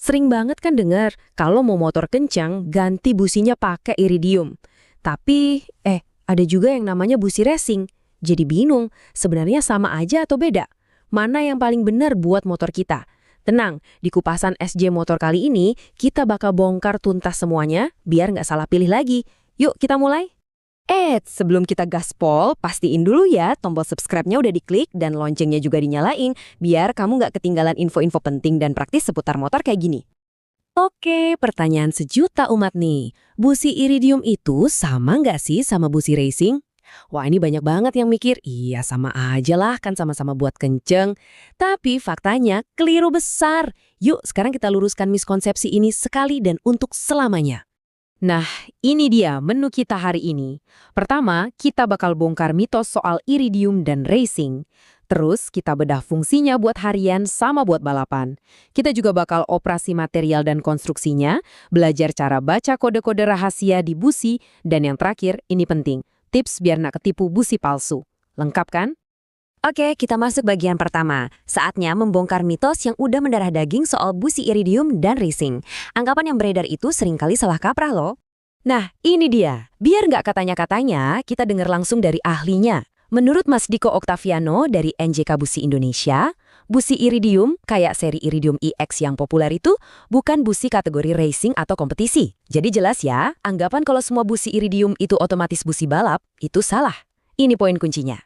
Sering banget kan dengar kalau mau motor kencang ganti businya pakai iridium. Tapi ada juga yang namanya busi racing. Jadi bingung, sebenarnya sama aja atau beda? Mana yang paling benar buat motor kita? Tenang, di kupasan SJ Motor kali ini kita bakal bongkar tuntas semuanya biar nggak salah pilih lagi. Yuk kita mulai. Sebelum kita gaspol, pastiin dulu ya tombol subscribe-nya udah diklik dan loncengnya juga dinyalain, biar kamu nggak ketinggalan info-info penting dan praktis seputar motor kayak gini. Oke, pertanyaan sejuta umat nih. Busi iridium itu sama nggak sih sama busi racing? Wah, ini banyak banget yang mikir, iya sama aja lah kan sama-sama buat kenceng. Tapi faktanya keliru besar. Yuk sekarang kita luruskan miskonsepsi ini sekali dan untuk selamanya. Nah, ini dia menu kita hari ini. Pertama, kita bakal bongkar mitos soal iridium dan racing. Terus, kita bedah fungsinya buat harian sama buat balapan. Kita juga bakal operasi material dan konstruksinya, belajar cara baca kode-kode rahasia di busi, dan yang terakhir, ini penting, tips biar nggak ketipu busi palsu. Lengkap kan? Oke, kita masuk bagian pertama. Saatnya membongkar mitos yang udah mendarah daging soal busi iridium dan racing. Anggapan yang beredar itu seringkali salah kaprah loh. Nah, ini dia. Biar nggak katanya-katanya, kita dengar langsung dari ahlinya. Menurut Mas Diko Oktaviano dari NJK Busi Indonesia, busi iridium, kayak seri Iridium EX yang populer itu, bukan busi kategori racing atau kompetisi. Jadi jelas ya, anggapan kalau semua busi iridium itu otomatis busi balap, itu salah. Ini poin kuncinya.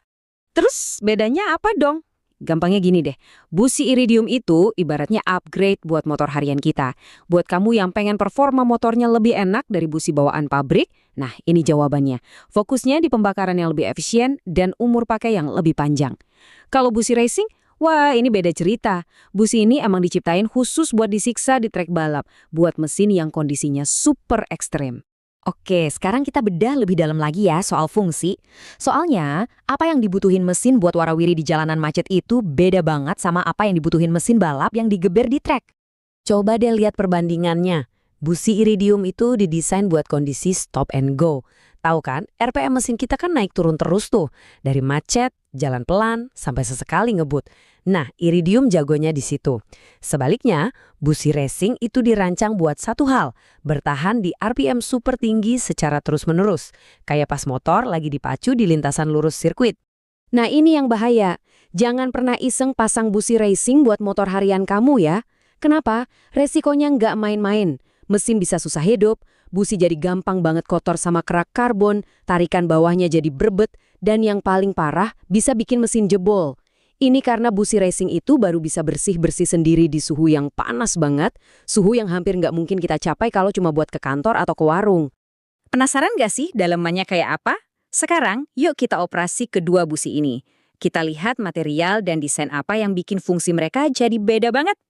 Terus bedanya apa dong? Gampangnya gini deh, busi iridium itu ibaratnya upgrade buat motor harian kita. Buat kamu yang pengen performa motornya lebih enak dari busi bawaan pabrik, nah ini jawabannya. Fokusnya di pembakaran yang lebih efisien dan umur pakai yang lebih panjang. Kalau busi racing, wah ini beda cerita. Busi ini emang diciptain khusus buat disiksa di trek balap, buat mesin yang kondisinya super ekstrem. Oke, sekarang kita bedah lebih dalam lagi ya soal fungsi. Soalnya, apa yang dibutuhin mesin buat warawiri di jalanan macet itu beda banget sama apa yang dibutuhin mesin balap yang digeber di trek. Coba deh lihat perbandingannya. Busi iridium itu didesain buat kondisi stop and go. Tahu kan, RPM mesin kita kan naik turun terus tuh. Dari macet, jalan pelan, sampai sesekali ngebut. Nah, iridium jagonya di situ. Sebaliknya, busi racing itu dirancang buat satu hal, bertahan di RPM super tinggi secara terus-menerus. Kayak pas motor lagi dipacu di lintasan lurus sirkuit. Nah, ini yang bahaya. Jangan pernah iseng pasang busi racing buat motor harian kamu ya. Kenapa? Resikonya nggak main-main. Mesin bisa susah hidup, busi jadi gampang banget kotor sama kerak karbon, tarikan bawahnya jadi berbet, dan yang paling parah bisa bikin mesin jebol. Ini karena busi racing itu baru bisa bersih-bersih sendiri di suhu yang panas banget, suhu yang hampir nggak mungkin kita capai kalau cuma buat ke kantor atau ke warung. Penasaran nggak sih dalemannya kayak apa? Sekarang, yuk kita operasi kedua busi ini. Kita lihat material dan desain apa yang bikin fungsi mereka jadi beda banget.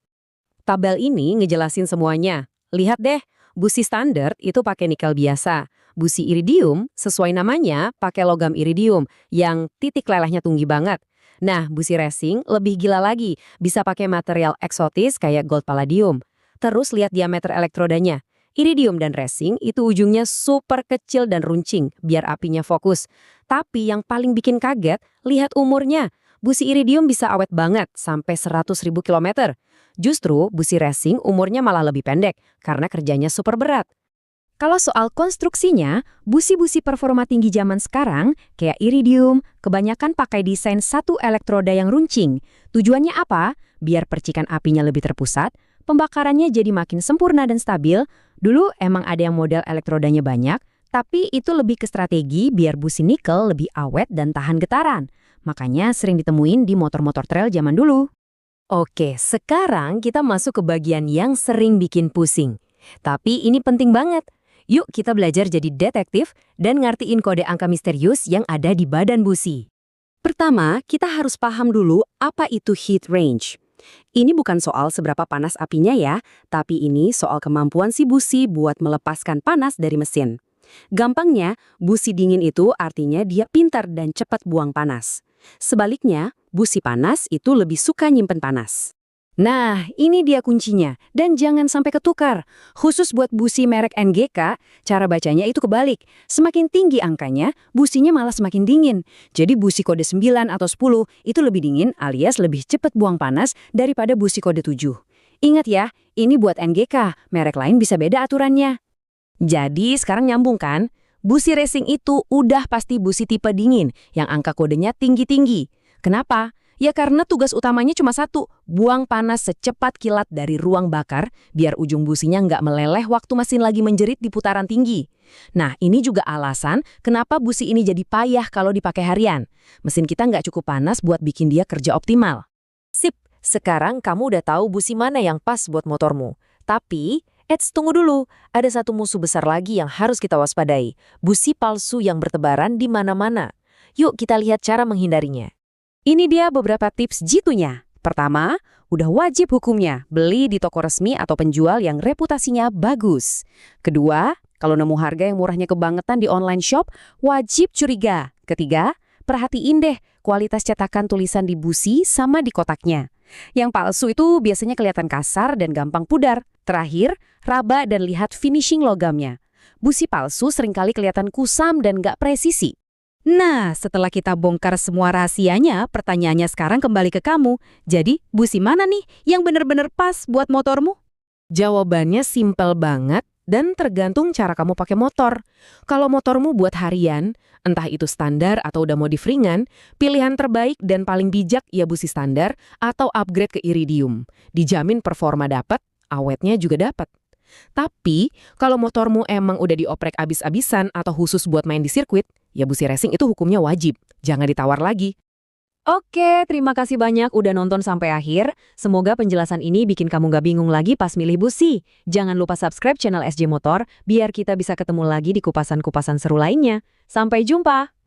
Tabel ini ngejelasin semuanya. Lihat deh, busi standar itu pakai nikel biasa. Busi iridium, sesuai namanya, pakai logam iridium yang titik lelehnya tinggi banget. Nah, busi racing lebih gila lagi, bisa pakai material eksotis kayak gold palladium. Terus lihat diameter elektrodanya. Iridium dan racing itu ujungnya super kecil dan runcing, biar apinya fokus. Tapi yang paling bikin kaget, lihat umurnya. Busi iridium bisa awet banget, sampai 100.000 kilometer. Justru, busi racing umurnya malah lebih pendek, karena kerjanya super berat. Kalau soal konstruksinya, busi-busi performa tinggi zaman sekarang, kayak iridium, kebanyakan pakai desain satu elektroda yang runcing. Tujuannya apa? Biar percikan apinya lebih terpusat, pembakarannya jadi makin sempurna dan stabil. Dulu emang ada yang model elektrodanya banyak, tapi itu lebih ke strategi biar busi nikel lebih awet dan tahan getaran. Makanya sering ditemuin di motor-motor trail zaman dulu. Oke, sekarang kita masuk ke bagian yang sering bikin pusing. Tapi ini penting banget. Yuk kita belajar jadi detektif dan ngertiin kode angka misterius yang ada di badan busi. Pertama, kita harus paham dulu apa itu heat range. Ini bukan soal seberapa panas apinya ya, tapi ini soal kemampuan si busi buat melepaskan panas dari mesin. Gampangnya, busi dingin itu artinya dia pintar dan cepat buang panas. Sebaliknya, busi panas itu lebih suka nyimpen panas. Nah, ini dia kuncinya. Dan jangan sampai ketukar. Khusus buat busi merek NGK, cara bacanya itu kebalik. Semakin tinggi angkanya, businya malah semakin dingin. Jadi busi kode 9 atau 10 itu lebih dingin alias lebih cepat buang panas daripada busi kode 7. Ingat ya, ini buat NGK, merek lain bisa beda aturannya. Jadi sekarang nyambung kan? Busi racing itu udah pasti busi tipe dingin yang angka kodenya tinggi-tinggi. Kenapa? Ya karena tugas utamanya cuma satu, buang panas secepat kilat dari ruang bakar biar ujung businya nggak meleleh waktu mesin lagi menjerit di putaran tinggi. Nah, ini juga alasan kenapa busi ini jadi payah kalau dipakai harian. Mesin kita nggak cukup panas buat bikin dia kerja optimal. Sip, sekarang kamu udah tahu busi mana yang pas buat motormu. Tapi, tunggu dulu. Ada satu musuh besar lagi yang harus kita waspadai. Busi palsu yang bertebaran di mana-mana. Yuk kita lihat cara menghindarinya. Ini dia beberapa tips jitunya. Pertama, udah wajib hukumnya beli di toko resmi atau penjual yang reputasinya bagus. Kedua, kalau nemu harga yang murahnya kebangetan di online shop, wajib curiga. Ketiga, perhatiin deh kualitas cetakan tulisan di busi sama di kotaknya. Yang palsu itu biasanya kelihatan kasar dan gampang pudar. Terakhir, raba dan lihat finishing logamnya. Busi palsu seringkali kelihatan kusam dan gak presisi. Nah, setelah kita bongkar semua rahasianya, pertanyaannya sekarang kembali ke kamu. Jadi, busi mana nih yang bener-bener pas buat motormu? Jawabannya simpel banget dan tergantung cara kamu pakai motor. Kalau motormu buat harian, entah itu standar atau udah modif ringan, pilihan terbaik dan paling bijak ya busi standar atau upgrade ke iridium. Dijamin performa dapat, awetnya juga dapat. Tapi, kalau motormu emang udah dioprek abis-abisan atau khusus buat main di sirkuit, ya busi racing itu hukumnya wajib. Jangan ditawar lagi. Oke, terima kasih banyak udah nonton sampai akhir. Semoga penjelasan ini bikin kamu gak bingung lagi pas milih busi. Jangan lupa subscribe channel SJ Motor biar kita bisa ketemu lagi di kupasan-kupasan seru lainnya. Sampai jumpa!